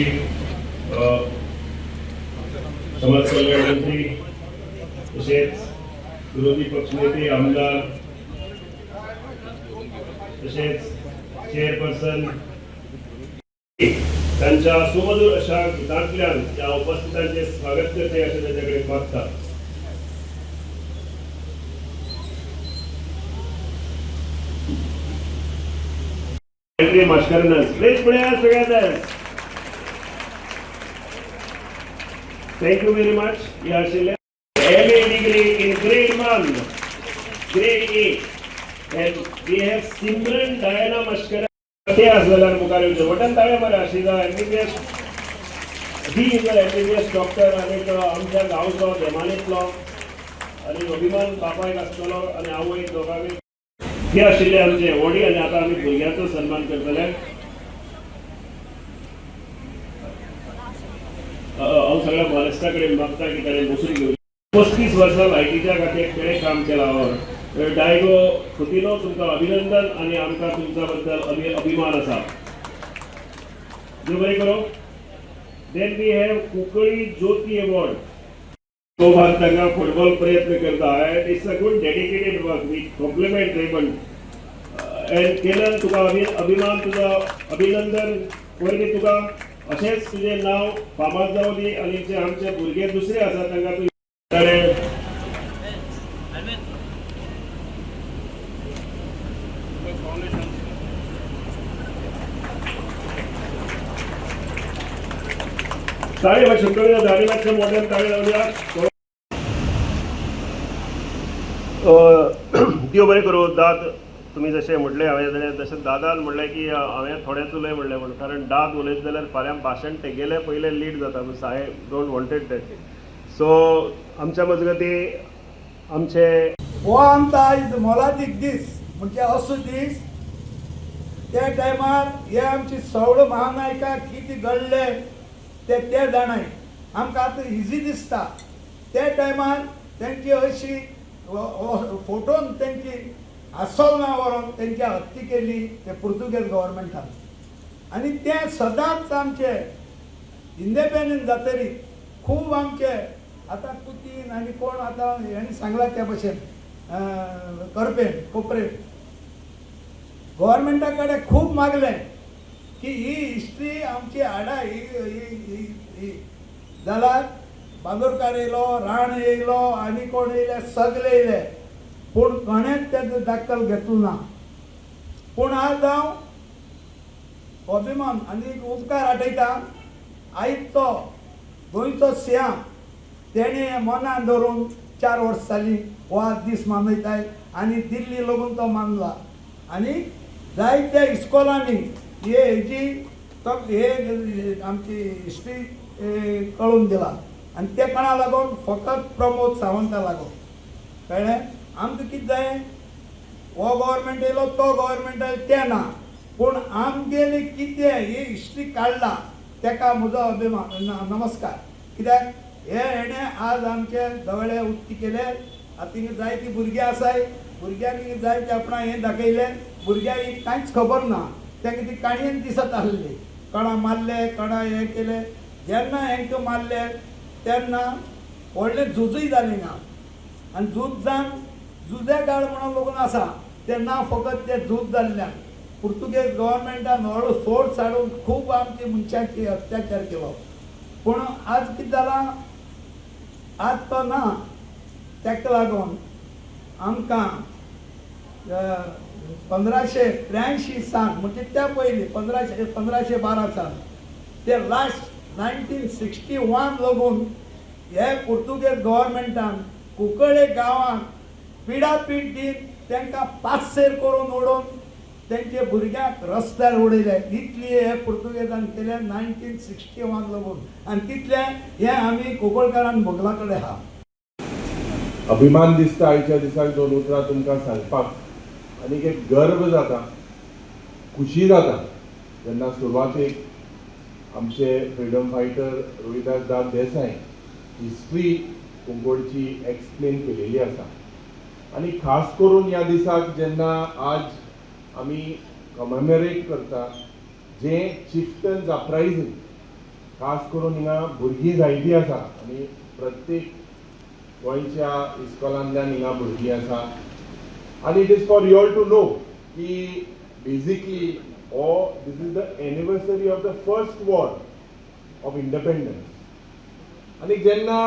मंत्री, समाज कल्याण मंत्री, तसेच विरोधी पक्षनेते, आमदार, तसेच चेअरपर्सन त्यांच्या सुमधुर अशा गीतांतल्यान या उपस्थितांचे स्वागत करते असे त्यांच्याकडे मागतात. Please put your hands together. Thank you very much. MA degree in grade 1, grade 8, and we have Simran Diana Mashkara. ते असलेल्या मुखार वटन ताळे बरं आशिदा MBBS. He is MBBS doctor आणि आमच्या गांवचो देमानीतलो आणि अभिमान बापायक आसतलो आणि आवय दोगांनी हे आशिल्ले आमचे व्हडी. आणि आता आम्ही भुरग्यांचो सन्मान करतले. हांव सगळ्या महाराष्ट्रा कडेन मागता की ताणें बसून घेवन 35 वर्सां लायटीच्या खातीर बरें काम केलां. डायगो खुतीनो तुमकां अभिनंदन आणि आमकां तुमच्या बद्दल अभिमान आसा. देव बरें करो. Then we have Cuncolim Jyoti award. तो भाग तांकां फुटबॉल प्रयत्न करता and it's a good dedicated work. We compliment Reban and केलन तुका अभिमान, तुझा अभिनंदन. पयलीं तुका अशेंच तुजें नांव फामाद जावं दी आनी जे आमचे भुरगे दुसरे आसा तांकां तूं ताळे व शुक्र धारिमाच्या मोठ्यान ताळे लावल्या. देव बरें करूं. दाद तुमी जशें म्हटलें हांवें तशें दादान म्हणलें की हांवें थोडेंच उलय म्हणलें म्हणून. कारण दाद उलयत जाल्यार फाल्यां भाशण तेगेलें पयलें लीड जाता. I don't wanted that. So आमच्या मजगती आमचे हो आमचा आयज मोलादीक दीस म्हणजे असो दीस त्या टायमार हे आमची सवळ महानायकाक कितें घडलें ते जाणाय. आमकां आतां इजी दिसता. त्या टायमार तेंची अशी फोटोन तेंची आसोलना व्हरोन तेंची हत्या केली ते पुर्तुगेज गव्हर्मेंटान. आनी ते सदांच आमचे इंडिपेंडंट जातरी खूब आमचे आतां पुतीन आनी कोण आतां हेणी सांगला त्या भशेन करपेन कोपरेट गव्हर्मेंटा कडेन खूब मागलें की ही हिस्ट्री आमची हाडा. ही जाल्यार बांदोडकार येयलो, राण येयलो आनी कोण येयले सगळे येयले पूण कोणेंच तेजो दाखल घेतलो ना. पूण आज हांव अभिमान आनी उपकार आठयता. आयजचो गोंयचो सीएम तेणें मनान धरून 4 वर्स जालीं हो आज दीस मनयताय आनी दिल्ली लागून तो मानला. आनी जायत्या इस्कॉलांनी हेजी हे आमची हिस्ट्री कळून दिला. आनी ते कोणा लागून फकत प्रमोद सावंता लागून. कळ्ळें. आमकां कितें जाय हो गव्हर्मेंट येयलो तो गव्हर्मेंट आयलो तें ना. पूण आमगेली कितें ही हिस्ट्री काडला तेका म्हजो अभिमान नमस्कार. कित्याक हेणे आज आमचे दोळे उक्ती केले. आतां जायतीं भुरगीं आसाय. भुरग्यांक जायते आपणा हें दाखयलें. भुरग्यांक कांयच खबर ना. तेंकां ती काणयेन दिसत आसली कोणा मारले कोणा हें केलें. जेन्ना हेंकां मारले तेन्ना व्हडलें झुजूय जालें ना. आनी झूज जावन झुजेगाड म्हणून लागून आसा तेन्ना फकत ते झूज जाल्ल्यान पुर्तुगेज गव्हर्मेंटान व्हडलो फोर्स हाडून खूब आमची मनशांची अत्याचार केलो. पूण आज कितें जालां आज तो ना. तेका लागून आमकां 1583 साल म्हणजे त्या पयलीं 1512 साल ते लास्ट 1961 लागून हे पुर्तुगेज गव्हर्मेंटान कुंकळे गांवांत पिडापीड दीत तांकां पासेर करून उडोवन तेंचे भुरग्यांक रस्त्यार उडयले. इतली हे पुर्तुगेजान केले 1961 लागून. आनी तितले हे आमी कोंकणकारान भोगला कडेन आहा. अभिमान दिसता आयच्या दिसाक 2 उतरां तुमकां सांगपाक. आनीक एक गर्व जाता, खुशी जाता जेन्ना सुरवातेक आमचे फ्रीडम फायटर रोहिदास दास देसाय हिस्ट्री कुंकळची एक्सप्लेन केलेली आसा. आनी खास करून ह्या दिसाक जेन्ना आज आमी कमेमोरेट करता जे चिफ्टन्स अपरायझींग खास करून हिंगा भुरगीं जायतीं आसा आनी प्रत्येक गोंयच्या इस्कॉलांतल्यान हिंगा भुरगीं आसा आनी it is for you all to know की basically this is the anniversary of the first war of independence आनी जेन्ना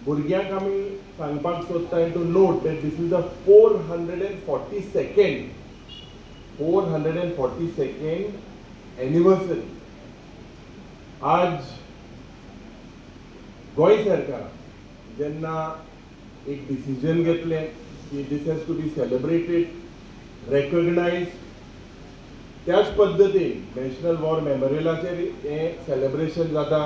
भुरग्यांक आमी सांगपाक सोदता to note that this is the 442nd anniversary. आज गोंय सरकार जेन्ना एक डिसिजन घेतलें की दिस हॅज टू बी सेलिब्रेटेड रेकॉग्नायज त्याच पद्दतीन नॅशनल वॉर मेमोरियलाचेर हें सेलिब्रेशन जाता.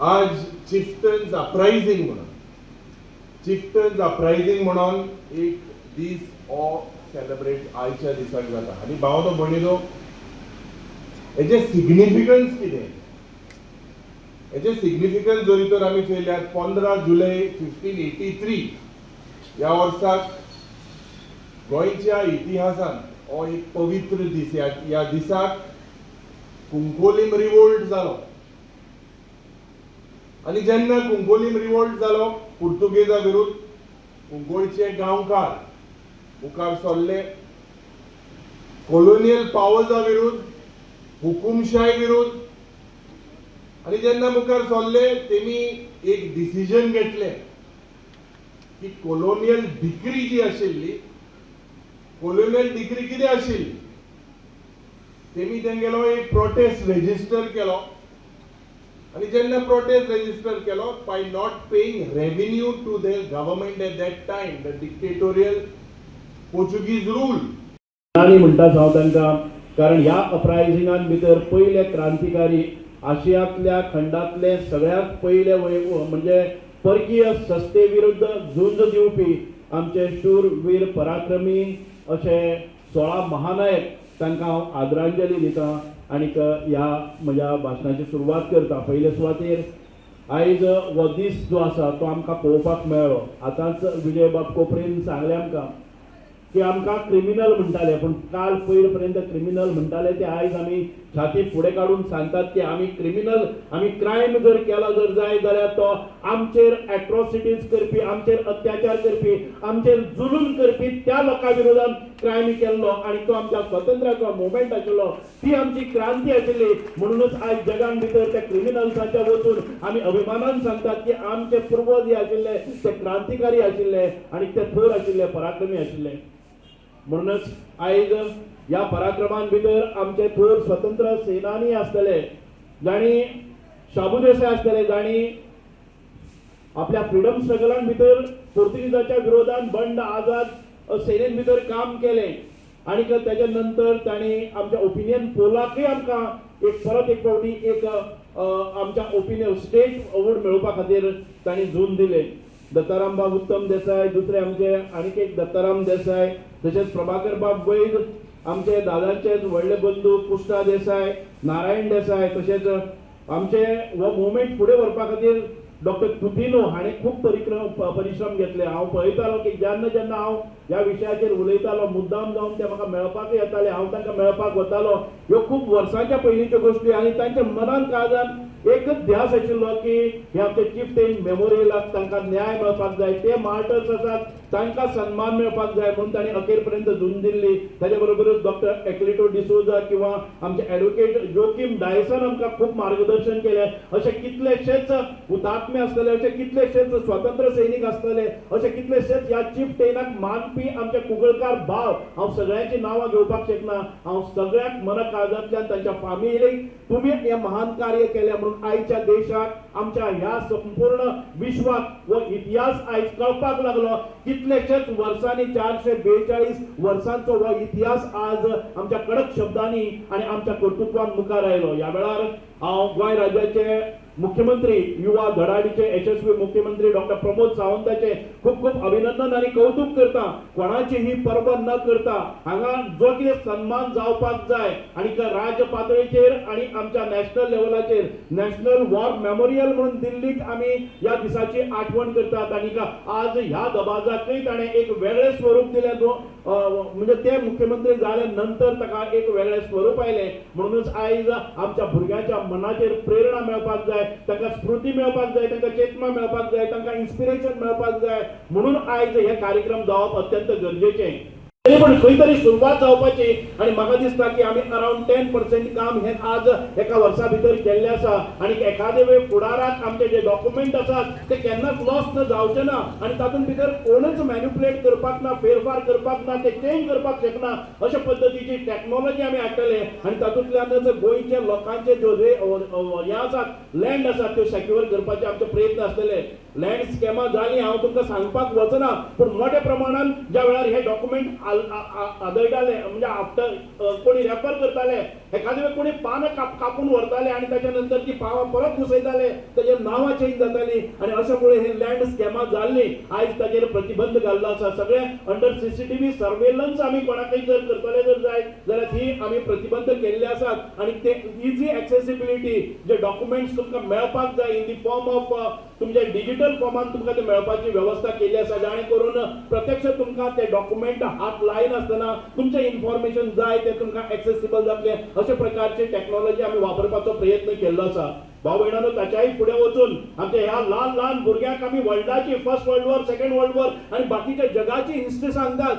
आज चिफ्टन्स अपरायझींग म्हणून एक दीस हो सेलिब्रेट आयच्या दिसाक जाता आनी भावनो भयणीनो हेजें सिग्निफिकन्स कितें हेजें सिग्निफिकन्स जरी तर आमी चयल्यार 15 जुलय 1583 ह्या वर्साक गोंयच्या इतिहासान हो एक पवित्र दीस. ह्या दिसाक कुंकोलीम रिवोल्ट जालो आनी जेन्ना कुंकोलीम रिवोल्ट जालो पुर्तुगेजा विरुद्ध गोंयचे गांवकार मुखार सरले. कॉलोनियल पावर्सा विरुद्ध हुकुमशाही विरुद्ध आनी जेन्ना मुखार सरले तेमी एक डिसिजन घेतलें की कॉलोनियल डिक्री जी आशिल्ली कॉलोनियल डिक्री कितें आशिल्ली तेमी तेंगेलो एक प्रोटेस्ट रेजिस्टर केलो आनी जेन्ना प्रोटेस्ट रेजिस्टर केलो by not paying revenue to their government at that time the dictatorial Portuguese rule आणि म्हणटा हांव तांकां कारण ह्या अपरायझिंगान भितर पयले क्रांतिकारी आशियांतल्या खंडांतले सगळ्यात पयले म्हणजे परकीय सत्ते विरुद्ध झुंज दिवपी आमचे शूरवीर पराक्रमी अशे 16 महानायक तांकां हांव आदरांजली दिता आनीक ह्या म्हज्या भाशणाची सुरवात करता. पयले सुवातेर आयज हो दीस जो आसा तो आमकां पळोवपाक मेळ्ळो. आतांच विजय बाब कोपरेन सांगलें आमकां की आमकां क्रिमिनल म्हणटाले पूण काल पयर पर्यंत क्रिमिनल म्हणटाले ते आयज आमी छाती फुडें काडून सांगतात की आमी क्रिमिनल आमी क्रायम जर केलो जर जाय जाल्यार तो आमचेर एट्रॉसिटीज करपी आमचेर अत्याचार करपी आमचेर जुलूम करपी त्या लोकां विरोधान क्रायम केल्लो आनी तो आमच्या स्वातंत्र्याचो मुवमेंट आशिल्लो ती आमची क्रांती आशिल्ली. म्हणूनच आयज जगान भितर त्या क्रिमिनल्सांच्या वचून आमी अभिमानान सांगतात की आमचे पूर्वज जे आशिल्ले ते क्रांतिकारी आशिल्ले आनी ते थोर आशिल्ले पराक्रमी आशिल्ले. म्हणूनच आयज ह्या पराक्रमान भितर आमचे थोर स्वतंत्र सेनानी आसतले जाणी शाबू देसाय आसतले जाणी आपल्या फ्रीडम स्ट्रगलान भितर पोर्तुगीजाच्या विरोधान बंड आझाद सेनेन भितर काम केलें आनी तेच्या नंतर तांणी आमच्या ओपिनियन पोलाकय आमकां एक परत एक फावटी एक आमच्या ओपिनियन स्टेट अवॉर्ड मेळोवपा खातीर तांणी झूज दिले. दत्ताराम बाब उत्तम देसाय दुसरे आमचे आनीक एक दत्ताराम देसाय तशेंच प्रभाकर बाब वैद आमचे दादांचेच व्हडले बंधू पुष्टा देसाय नारायण देसाय तशेंच आमचे हो मुवमेंट फुडें व्हरपा खातीर डॉक्टर तुपिनो हाणें खूब परिश्रम घेतले. हांव पळयतालो की जेन्ना जेन्ना हांव ह्या विशयाचेर उलयतालो मुद्दाम जावन ते म्हाका मेळपाक येताले हांव तांकां मेळपाक वतालो. ह्यो खूब वर्सांच्या पयलींच्यो गोश्टी आनी तांच्या मनान काळजान एकच ध्यास आशिल्लो की हे आमचे चिफ्टेन मेमोरियलाक तांकां न्याय मेळपाक जाय ते मार्टर्स आसात तांकां सन्मान मेळपाक जाय म्हणून तांणी अखेर पर्यंत झूज दिल्ली. ताच्या बरोबरच डॉक्टर एक्लिटो डिसोजा किंवा आमचे एडवोकेट जोकीम डायसन आमकां खूब मार्गदर्शन केलें. अशे कितलेशेच हुतात्मे आसतले अशे कितलेशेच स्वातंत्र्य सैनीक आसतले अशे कितलेशेच ह्या चिफ्टेनाक मानपी आमचे कुंकळकार भाव हांव सगळ्यांची नांवां घेवपाक शकना. हांव सगळ्याक मन काळजांतल्यान तांच्या फामिलीक तुमी हें महान कार्य केलें म्हणून आयच्या देशाक आमच्या ह्या संपूर्ण विश्वाक हो इतिहास आयज कळपाक लागलो. कितलेशेच वर्सांनी 442 वर्सांचो हो इतिहास आज आमच्या कडक शब्दांनी आनी आमच्या कर्तृत्वान मुखार आयलो. ह्या वेळार हांव गोंय राज्याचे मुख्यमंत्री युवा धडाडीचे यशस्वी मुख्यमंत्री डॉक्टर प्रमोद सावंताचे खूप खूप अभिनंदन आणि कौतुक करता. कोणाचीही पर्वा न करता हांगा जो कितें सन्मान जावपाक जाय आणि राज्य पातळीचेर आणि आमच्या नॅशनल लेवलाचेर नॅशनल वॉर मेमोरियल म्हणून दिल्लीत आमी ह्या दिसाची आठवण करतात आणि आज ह्या दबाजाकय ताणें एक वेगळें स्वरूप दिलें. म्हणजे ते मुख्यमंत्री जाले नंतर ताका एक वेगळें स्वरूप आयलें. म्हणूनच आयज आमच्या भुरग्यांच्या मनाचेर प्रेरणा मेळपाक जाय, तांकां स्फूर्ती मेळपाक जाय, तांकां चेतना मेळपाक जाय, तांकां इन्स्पिरेशन मेळपाक जाय. म्हणून आयज हे कार्यक्रम जावप अत्यंत गरजेचें. तरी पण खंय तरी सुरवात जावपाची आणि म्हाका दिसता की आमी अराउंड 10% काम हे आज एका वर्सा भितर केल्लें आसा आणि एखादे वेळ फुडाराक आमचे जे डॉक्युमेंट आसात ते केन्नाच लॉस्ट जावचे ना आणि तातूंत भितर कोणूच मॅन्युप्युलेट करपाक ना, फेरफार करपाक ना, ते चेंज करपाक शकना अशा पद्दतीची टेक्नॉलॉजी आमी हाडटले आणि तातूंतल्यानच गोंयच्या लोकांचे ज्यो हे आसात लँड आसात त्यो सेक्युअर करपाचे आमचे प्रयत्न आसतले. लँड स्कॅमां जाली हांव तुमकां सांगपाक वचना, पूण मोठ्या प्रमाणान ज्या वेळार हे डॉक्युमेंट आदळटाले म्हणजे आफ्टर कोणी रेफर करताले, एखादे वेळ कोणी पानां कापून व्हरताले आणि त्याच्या नंतर ती पावां परत घुसयताले, ताजे नांवां चेंज जाताली आणि अशामुळे हे लँड स्कॅमां जाल्ली. आयज ताचेर प्रतिबंध घाल्लो आसा. सगळे अंडर सीसीटीव्ही सर्वेलन्स आमी कोणाकय जर करतले जर जाय जाल्यार ती आमी प्रतिबंध केल्ले आसात आणि ते इजी एक्सेसिबिलिटी जे डॉक्युमेंट्स तुमकां मेळपाक जाय इन दी फॉर्म ऑफ तुमच्या डिजिटल फॉर्मान तुमकां ते मेळपाची व्यवस्था केली आसा, जाणे करून प्रत्यक्ष तुमकां ते डॉक्युमेंट हात लायन आसतना तुमचे इन्फॉर्मेशन जाय ते तुमकां एक्सेसिबल जातले अशा प्रकारची टेक्नॉलॉजी आमी वापरपाचो प्रयत्न केल्लो आसा. भाऊ भयणांनो, ताच्याय फुडें वचून आमच्या ह्या ल्हान ल्हान भुरग्यांक आमी वर्ल्डाची first world war, second world war आणि बाकीच्या जगाची हिस्ट्री सांगतात.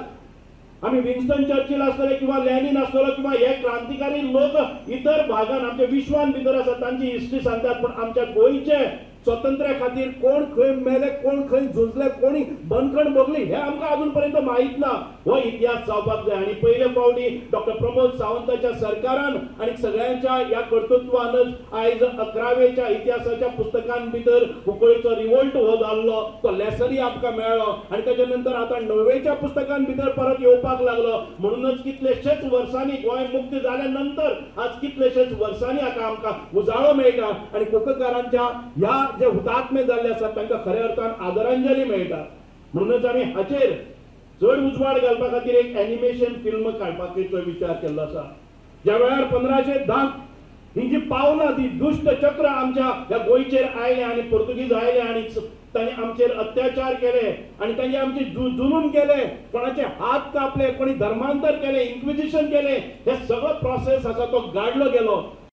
आम्ही विन्स्टन चर्चिल असतले किंवा लॅनिन असतलो किंवा हे क्रांतिकारी लोक इतर भागान आमच्या विश्वान भितर आसात तांची हिस्ट्री सांगतात. पण आमच्या गोंयचे स्वातंत्र्या खातीर कोण खंय मेले, कोण खंय झुजले, कोणी बंदखण भोगली हे आमकां अजून पर्यंत माहीत ना. हो इतिहास जावपाक जाय आणि पयले फावटी डॉक्टर प्रमोद सावंताच्या सरकारान आणि सगळ्यांच्या या कर्तृत्वानच आयज 11वेच्या इतिहासाच्या पुस्तकां भितर कुंकळीचो रिवोल्ट हो जाल्लो तो लेसनय आमकां मेळ्ळो आणि त्याच्या नंतर आता 9वेच्या पुस्तकां भितर परत येवपाक लागलो. म्हणूनच कितलेशेच वर्सांनी गोंय मुक्त जाल्या नंतर आज कितलेशेच वर्सांनी आमकां उजाळो मेळटा आणि कुंककारांच्या ह्या जे हुतात्मे जाल्ले आसात तांकां खऱ्या अर्थान आदरांजली मेळटा. म्हणूनच आमी हाचेर चड उजवाड घालपा खातीर एक एनिमेशन फिल्म काडपाचो विचार केल्लो आसा. ज्या वेळार 1510 ही जी पावलां ती दुष्ट चक्र आमच्या ह्या गोंयचेर आयले आणि पोर्तुगीज आयले आणि तांणी आमचेर अत्याचार केले आणि तांणी आमचे जुलूम केले, कोणाचे हात कापले, कोणी धर्मांतर केले, इन्क्विजिशन केले, हे सगळं प्रोसेस आसा तो गाडलो गेलो.